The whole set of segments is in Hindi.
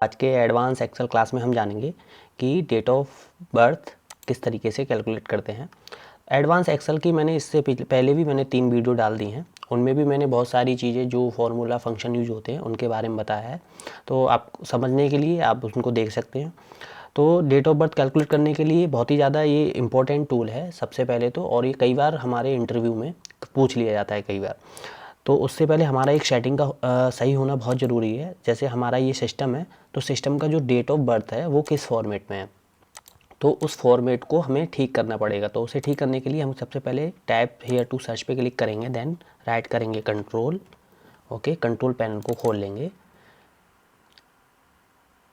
आज के एडवांस एक्सेल क्लास में हम जानेंगे कि डेट ऑफ बर्थ किस तरीके से कैलकुलेट करते हैं। एडवांस एक्सेल की मैंने इससे पहले भी मैंने 3 वीडियो डाल दी हैं, उनमें भी मैंने बहुत सारी चीज़ें जो फार्मूला फंक्शन यूज होते हैं उनके बारे में बताया है, तो आप समझने के लिए आप उनको देख सकते हैं। तो डेट ऑफ बर्थ कैलकुलेट करने के लिए बहुत ही ज़्यादा ये इंपॉर्टेंट टूल है सबसे पहले तो, और ये कई बार हमारे इंटरव्यू में पूछ लिया जाता है कई बार। तो उससे पहले हमारा एक सेटिंग का सही होना बहुत ज़रूरी है। जैसे हमारा ये सिस्टम है, तो सिस्टम का जो डेट ऑफ बर्थ है वो किस फॉर्मेट में है, तो उस फॉर्मेट को हमें ठीक करना पड़ेगा। तो उसे ठीक करने के लिए हम सबसे पहले टैप हेयर टू सर्च पे क्लिक करेंगे, देन राइट करेंगे कंट्रोल, ओके, कंट्रोल पैनल को खोल लेंगे।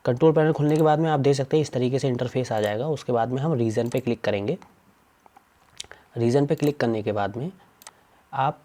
कंट्रोल पैनल खोलने के बाद में आप देख सकते हैं इस तरीके से इंटरफेस आ जाएगा। उसके बाद में हम रीजन पे क्लिक करेंगे। रीजन पे क्लिक करने के बाद में आप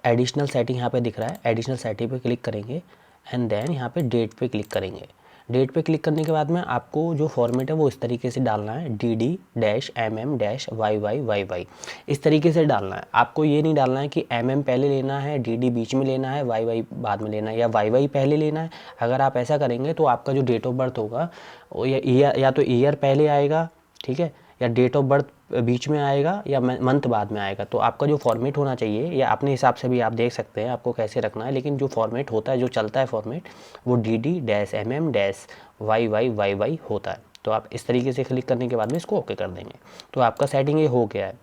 एडिशनल सेटिंग यहाँ पे दिख रहा है, एडिशनल सेटिंग पे क्लिक करेंगे एंड देन यहाँ पे डेट पे क्लिक करेंगे। डेट पे क्लिक करने के बाद में आपको जो फॉर्मेट है वो इस तरीके से डालना है, DD-MM-YYYY इस तरीके से डालना है। आपको ये नहीं डालना है कि MM पहले लेना है, DD बीच में लेना है, YY बाद में लेना है, या YY पहले लेना है। अगर आप ऐसा करेंगे तो आपका जो डेट ऑफ बर्थ होगा वो या तो ईयर पहले आएगा, ठीक है, या डेट ऑफ बर्थ बीच में आएगा, या मंथ बाद में आएगा। तो आपका जो फॉर्मेट होना चाहिए, या अपने हिसाब से भी आप देख सकते हैं आपको कैसे रखना है, लेकिन जो फॉर्मेट होता है, जो चलता है फॉर्मेट, वो DD-MM-YYYY होता है। तो आप इस तरीके से क्लिक करने के बाद में इसको ओके कर देंगे। तो आपका सेटिंग ये हो गया है।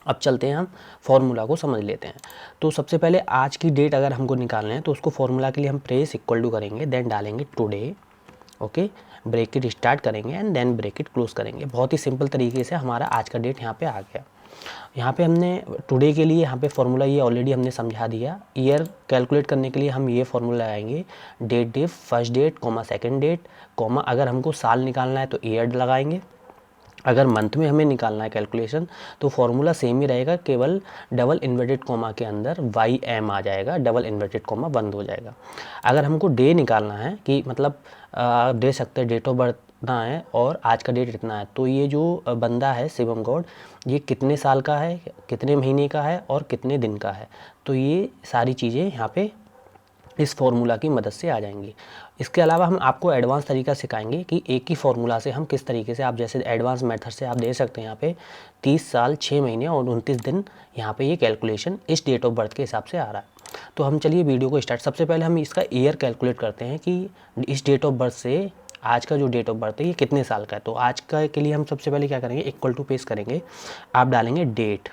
अब चलते हैं हम फार्मूला को समझ लेते हैं। तो सबसे पहले आज की डेट अगर हमको निकालना है तो उसको फार्मूला के लिए हम प्रेस इक्वल टू करेंगे, देन डालेंगे टुडे, ओके, ब्रैकेट स्टार्ट करेंगे एंड देन ब्रैकेट क्लोज करेंगे। बहुत ही सिंपल तरीके से हमारा आज का डेट यहाँ पे आ गया। यहाँ पे हमने टुडे के लिए यहाँ पे फॉर्मूला ये ऑलरेडी हमने समझा दिया। ईयर कैलकुलेट करने के लिए हम ये फॉर्मूला लगाएंगे, date dif first date comma second date comma, अगर हमको साल निकालना है तो ईयर लगाएंगे। अगर मंथ में हमें निकालना है कैलकुलेशन तो फॉर्मूला सेम ही रहेगा, केवल डबल इन्वर्टेड कॉमा के अंदर YM आ जाएगा, डबल इन्वर्टेड कॉमा बंद हो जाएगा। अगर हमको डे निकालना है कि मतलब दे सकते हैं डेट ऑफ बर्थ ना है और आज का डेट इतना है, तो ये जो बंदा है शिवम गौड़, ये कितने साल का है, कितने महीने का है और कितने दिन का है, तो ये सारी चीज़ें यहाँ पे इस फॉर्मूला की मदद से आ जाएंगी। इसके अलावा हम आपको एडवांस तरीका सिखाएंगे कि एक ही फॉर्मूला से हम किस तरीके से, आप जैसे एडवांस मेथड से आप दे सकते हैं यहाँ पे 30 साल 6 महीने और 29 दिन यहाँ पे ये कैलकुलेशन इस डेट ऑफ बर्थ के हिसाब से आ रहा है। तो हम चलिए वीडियो को स्टार्ट, सबसे पहले हम इसका ईयर कैलकुलेट करते हैं कि इस डेट ऑफ बर्थ से आज का जो डेट ऑफ बर्थ है ये कितने साल का है। तो आज का के लिए हम सबसे पहले क्या करेंगे, इक्वल टू पेस्ट करेंगे, आप डालेंगे डेट,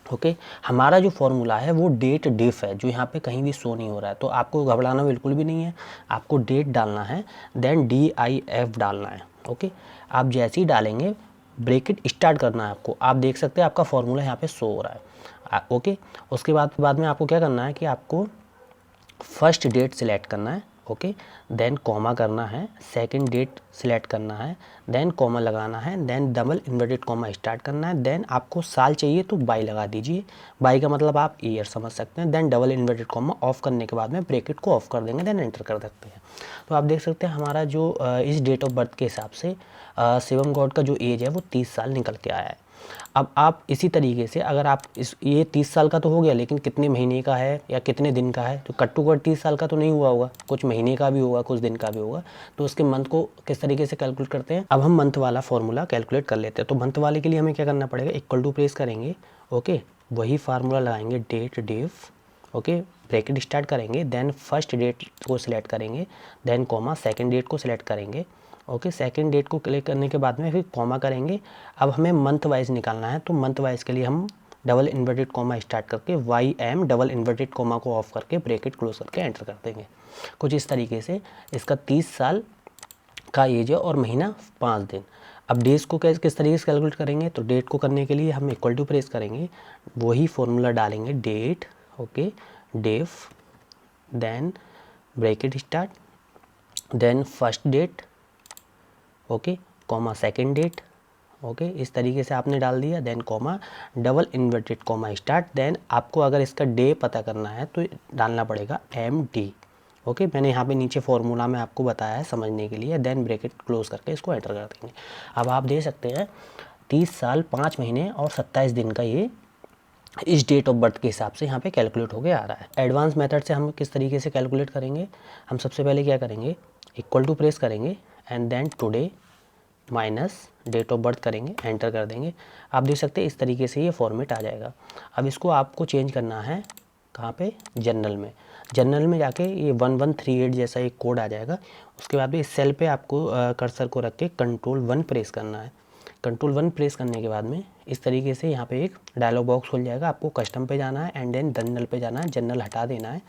ओके। हमारा जो फॉर्मूला है वो डेट डिफ है, जो यहाँ पे कहीं भी शो नहीं हो रहा है, तो आपको घबराना बिल्कुल भी नहीं है। आपको डेट डालना है, देन DIF डालना है, ओके। आप जैसे ही डालेंगे ब्रैकेट स्टार्ट करना है आपको। आप देख सकते हैं आपका फॉर्मूला यहाँ पे शो हो रहा है, ओके। उसके बाद में आपको क्या करना है कि आपको फर्स्ट डेट सिलेक्ट करना है, ओके, देन कॉमा करना है, सेकंड डेट सिलेक्ट करना है, देन कॉमा लगाना है, then double inverted comma start करना है, देन आपको साल चाहिए तो बाई लगा दीजिए, बाई का मतलब आप ईयर समझ सकते हैं, then double inverted comma off करने के बाद में ब्रैकेट को ऑफ कर देंगे, देन एंटर कर सकते हैं। तो आप देख सकते हैं हमारा जो इस डेट ऑफ बर्थ के हिसाब से शिवम गौड़ का जो एज है वो 30 साल निकल के आया है। अब आप इसी तरीके से अगर आप ये 30 साल का तो हो गया, लेकिन कितने महीने का है या कितने दिन का है, तो कट टू कट 30 साल का तो नहीं हुआ होगा, कुछ महीने का भी होगा, कुछ दिन का भी होगा। तो उसके मंथ को किस तरीके से कैलकुलेट करते हैं, अब हम मंथ वाला फॉर्मूला कैलकुलेट कर लेते हैं। तो मंथ वाले के लिए हमें क्या करना पड़ेगा, इक्वल टू प्रेस करेंगे, ओके, वही फार्मूला लगाएंगे, date dif, okay, bracket start करेंगे, देन फर्स्ट डेट को सिलेक्ट करेंगे, देन कॉमा सेकंड डेट को सिलेक्ट करेंगे, ओके, सेकंड डेट को क्लिक करने के बाद में फिर कॉमा करेंगे। अब हमें मंथ वाइज निकालना है, तो मंथ वाइज के लिए हम डबल इन्वर्टेड कॉमा स्टार्ट करके YM डबल इन्वर्टेड कॉमा को ऑफ करके ब्रैकेट क्लोज करके एंटर कर देंगे। कुछ इस तरीके से इसका 30 साल का एज है और महीना 5 दिन। अब डेज को किस तरीके से कैलकुलेट करेंगे, तो डेट को करने के लिए हम इक्वल टू प्रेस करेंगे, वही फॉर्मूला डालेंगे, date, okay, dif, then bracket start, then first date, okay, comma second date, okay, इस तरीके से आपने डाल दिया, then comma double inverted comma start, then आपको अगर इसका डे पता करना है तो डालना पड़ेगा MD, ओके। मैंने यहाँ पे नीचे फॉर्मूला में आपको बताया है समझने के लिए, देन ब्रैकेट क्लोज करके इसको एंटर कर देंगे। अब आप देख सकते हैं 30 साल 5 महीने और 27 दिन का ये इस डेट ऑफ बर्थ के हिसाब से यहाँ पे कैलकुलेट होके आ रहा है। एडवांस मेथड से हम किस तरीके से कैलकुलेट करेंगे, हम सबसे पहले क्या करेंगे, इक्वल टू प्रेस करेंगे and then today minus date of birth करेंगे, एंटर कर देंगे। आप देख सकते हैं इस तरीके से ये फॉर्मेट आ जाएगा। अब इसको आपको चेंज करना है कहाँ पे, जनरल में। जनरल में जाके ये 1138 जैसा एक कोड आ जाएगा। उसके बाद इस सेल पे आपको कर्सर को रख के कंट्रोल 1 प्रेस करना है। कंट्रोल 1 प्रेस करने के बाद में इस तरीके से यहाँ पे एक डायलॉग बॉक्स खुल जाएगा। आपको कस्टम पे जाना है एंड देन जनरल पे जाना है, जनरल हटा देना है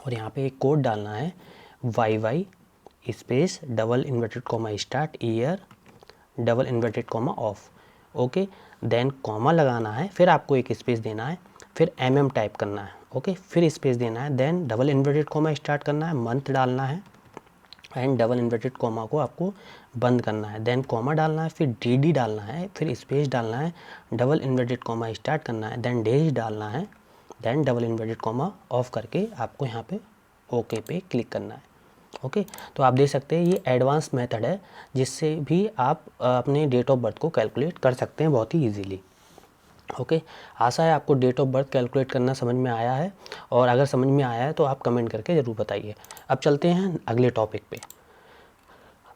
और यहाँ पे एक कोड डालना है YY space double inverted comma start year double inverted comma off. Okay, then comma लगाना है, फिर आपको एक स्पेस देना है, फिर MM टाइप करना है। ओके, फिर स्पेस देना है, then double inverted comma start करना है, मंथ डालना है एंड डबल इन्वर्टेड कॉमा को आपको बंद करना है, देन कॉमा डालना है, फिर DD डालना है, फिर स्पेस डालना है, डबल इन्वर्टेड कॉमा स्टार्ट करना है, देन डेज डालना है, then double inverted comma off करके आपको यहाँ पे ओके पे क्लिक करना है। ओके, तो आप देख सकते हैं ये एडवांस मेथड है जिससे भी आप अपने डेट ऑफ बर्थ को कैलकुलेट कर सकते हैं बहुत ही इजीली। ओके, आशा है आपको डेट ऑफ बर्थ कैलकुलेट करना समझ में आया है, और अगर समझ में आया है तो आप कमेंट करके ज़रूर बताइए। अब चलते हैं अगले टॉपिक पे।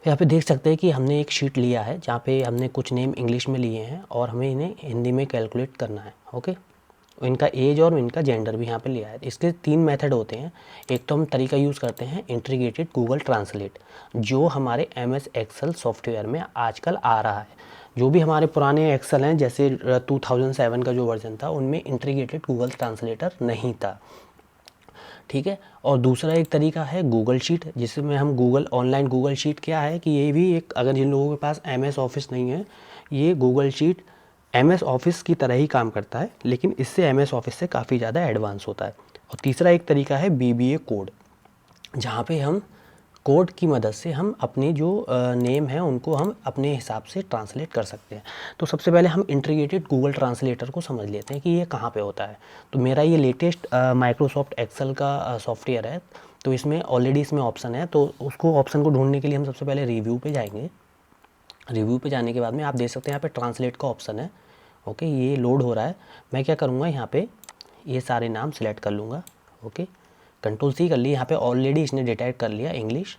यहाँ पे देख सकते हैं कि हमने एक शीट लिया है जहाँ पे हमने कुछ नेम इंग्लिश में लिए हैं और हमें इन्हें हिंदी में कैलकुलेट करना है। ओके, इनका एज और इनका जेंडर भी यहाँ पे लिया है। इसके 3 मेथड होते हैं। एक तो हम तरीका यूज़ करते हैं इंटीग्रेटेड गूगल ट्रांसलेट, जो हमारे MS एक्सेल सॉफ्टवेयर में आजकल आ रहा है। जो भी हमारे पुराने एक्सेल हैं जैसे 2007 का जो वर्जन था उनमें इंटीग्रेटेड गूगल ट्रांसलेटर नहीं था। ठीक है, और दूसरा एक तरीका है गूगल शीट, जिसमें हम गूगल ऑनलाइन गूगल शीट क्या है कि ये भी एक, अगर जिन लोगों के पास MS ऑफिस नहीं है, ये गूगल शीट MS ऑफिस की तरह ही काम करता है, लेकिन इससे MS ऑफिस से काफ़ी ज़्यादा एडवांस होता है। और तीसरा एक तरीका है BBA कोड, जहाँ पे हम कोड की मदद से हम अपने जो नेम हैं उनको हम अपने हिसाब से ट्रांसलेट कर सकते हैं। तो सबसे पहले हम इंटीग्रेटेड गूगल ट्रांसलेटर को समझ लेते हैं कि ये कहाँ पे होता है। तो मेरा ये लेटेस्ट माइक्रोसॉफ्ट एक्सेल का सॉफ्टवेयर है, तो इसमें ऑलरेडी इसमें ऑप्शन है। तो उसको ऑप्शन को ढूंढने के लिए हम सबसे पहले रिव्यू पे जाएंगे। रिव्यू पे जाने के बाद में आप देख सकते हैं यहाँ पे ट्रांसलेट का ऑप्शन है। ओके, ये लोड हो रहा है। मैं क्या करूँगा, यहाँ पे ये सारे नाम सेलेक्ट कर लूँगा। ओके, कंट्रोल C कर ली। यहाँ पे ऑलरेडी इसने डिटेक्ट कर लिया इंग्लिश,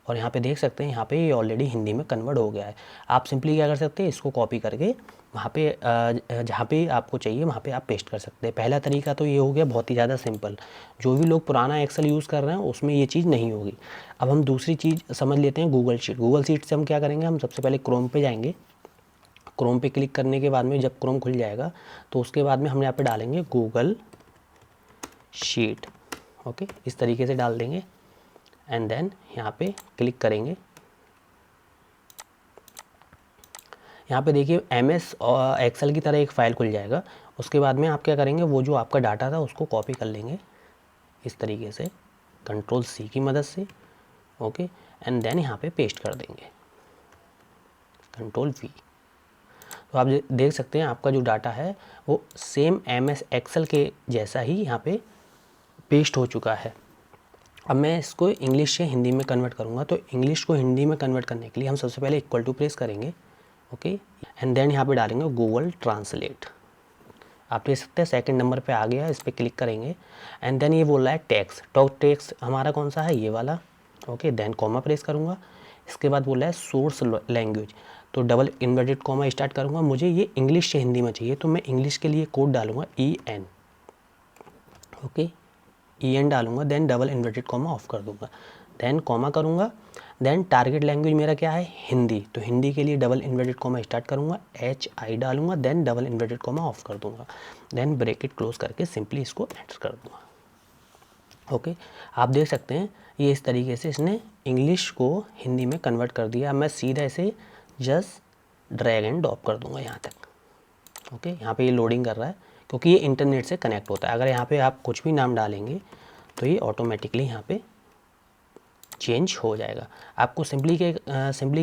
और यहाँ पे देख सकते हैं यहाँ पे ये ऑलरेडी हिंदी में कन्वर्ट हो गया है। आप सिंपली क्या कर सकते हैं, इसको कॉपी करके वहाँ पे जहाँ पे आपको चाहिए वहाँ पे आप पेस्ट कर सकते हैं। पहला तरीका तो ये हो गया बहुत ही ज़्यादा सिंपल। जो भी लोग पुराना एक्सेल यूज़ कर रहे हैं उसमें ये चीज़ नहीं होगी। अब हम दूसरी चीज़ समझ लेते हैं, गूगल शीट। गूगल शीट से हम क्या करेंगे, हम सबसे पहले क्रोम पे जाएंगे। क्रोम पे क्लिक करने के बाद में जब क्रोम खुल जाएगा तो उसके बाद में हम यहाँ पे डालेंगे गूगल शीट। ओके, इस तरीके से डाल देंगे एंड देन यहाँ पे क्लिक करेंगे। यहाँ पे देखिए MS और एक्सेल की तरह एक फ़ाइल खुल जाएगा। उसके बाद में आप क्या करेंगे, वो जो आपका डाटा था उसको कॉपी कर लेंगे इस तरीके से कंट्रोल C की मदद से। ओके, एंड देन यहाँ पे पेस्ट कर देंगे कंट्रोल V। तो आप देख सकते हैं आपका जो डाटा है वो सेम MS एक्सेल के जैसा ही यहाँ पे पेस्ट हो चुका है। अब मैं इसको इंग्लिश से हिंदी में कन्वर्ट करूँगा। तो इंग्लिश को हिंदी में कन्वर्ट करने के लिए हम सबसे पहले इक्वल टू प्रेस करेंगे। ओके, एंड देन यहाँ पे डालेंगे गूगल ट्रांसलेट। आप देख सकते हैं सेकंड नंबर पे आ गया, इस पर क्लिक करेंगे एंड देन ये बोल रहा है टेक्स्ट। टॉक टेक्स्ट हमारा कौन सा है, ये वाला। ओके, देन कॉमा प्रेस करूँगा। इसके बाद बोल रहा है सोर्स लैंग्वेज, तो डबल इन्वर्टेड कॉमा स्टार्ट करूँगा। मुझे ये इंग्लिश से हिंदी में चाहिए, तो मैं इंग्लिश के लिए कोड डालूँगा EN। ओके, EN डालूंगा, then double inverted comma off कर दूंगा, देन कॉमा करूंगा। देन टारगेट लैंग्वेज मेरा क्या है, हिंदी। तो हिंदी के लिए डबल इन्वर्टेड कॉमा स्टार्ट करूंगा, HI डालूंगा, then double inverted comma off कर दूंगा, देन ब्रैकेट क्लोज करके सिंपली इसको एंटर कर दूंगा। ओके, आप देख सकते हैं ये इस तरीके से इसने इंग्लिश को हिंदी में कन्वर्ट कर दिया। मैं सीधा ऐसे जस्ट ड्रैग एंड ड्रॉप कर दूंगा यहाँ तक। ओके, यहाँ पे ये लोडिंग कर रहा है क्योंकि ये इंटरनेट से कनेक्ट होता है। अगर यहाँ पे आप कुछ भी नाम डालेंगे तो ये ऑटोमेटिकली यहाँ पे चेंज हो जाएगा। आपको सिंपली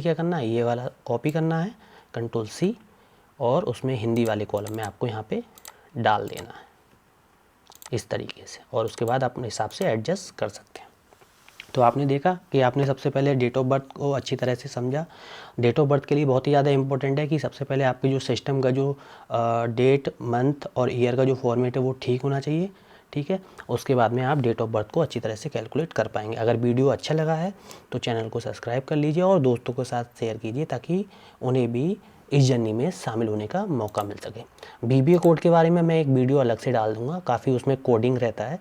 क्या करना है, ये वाला कॉपी करना है कंट्रोल C, और उसमें हिंदी वाले कॉलम में आपको यहाँ पे डाल देना है इस तरीके से, और उसके बाद अपने हिसाब से एडजस्ट कर सकते हैं। तो आपने देखा कि आपने सबसे पहले डेट ऑफ बर्थ को अच्छी तरह से समझा। डेट ऑफ बर्थ के लिए बहुत ही ज़्यादा इंपॉर्टेंट है कि सबसे पहले आपके जो सिस्टम का जो डेट, मंथ और ईयर का जो फॉर्मेट है वो ठीक होना चाहिए। ठीक है। उसके बाद में आप डेट ऑफ बर्थ को अच्छी तरह से कैलकुलेट कर पाएंगे। अगर वीडियो अच्छा लगा है तो चैनल को सब्सक्राइब कर लीजिए और दोस्तों के साथ शेयर कीजिए ताकि उन्हें भी इस जर्नी में शामिल होने का मौका मिल सके। बीबीए कोड के बारे में मैं एक वीडियो अलग से डाल दूंगा, काफ़ी उसमें कोडिंग रहता है।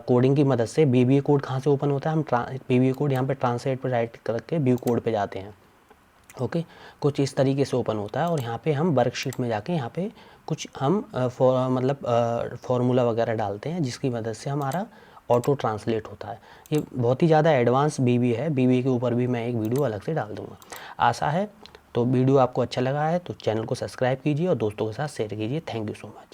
कोडिंग की मदद से बीबीए कोड कहाँ से ओपन होता है, हम बीबीए कोड यहाँ पे ट्रांसलेट पर राइट करके व्यू कोड पे जाते हैं। ओके, कुछ इस तरीके से ओपन होता है और यहाँ पे हम वर्कशीट में जाके यहाँ पे कुछ हम फॉर्मूला वगैरह डालते हैं जिसकी मदद से हमारा ऑटो ट्रांसलेट होता है। ये बहुत ही ज़्यादा एडवांस बीबीए है, बीबीए के ऊपर भी मैं एक वीडियो अलग से डाल दूँगा। आशा है तो वीडियो आपको अच्छा लगा है तो चैनल को सब्सक्राइब कीजिए और दोस्तों के साथ शेयर कीजिए। Thank you so much.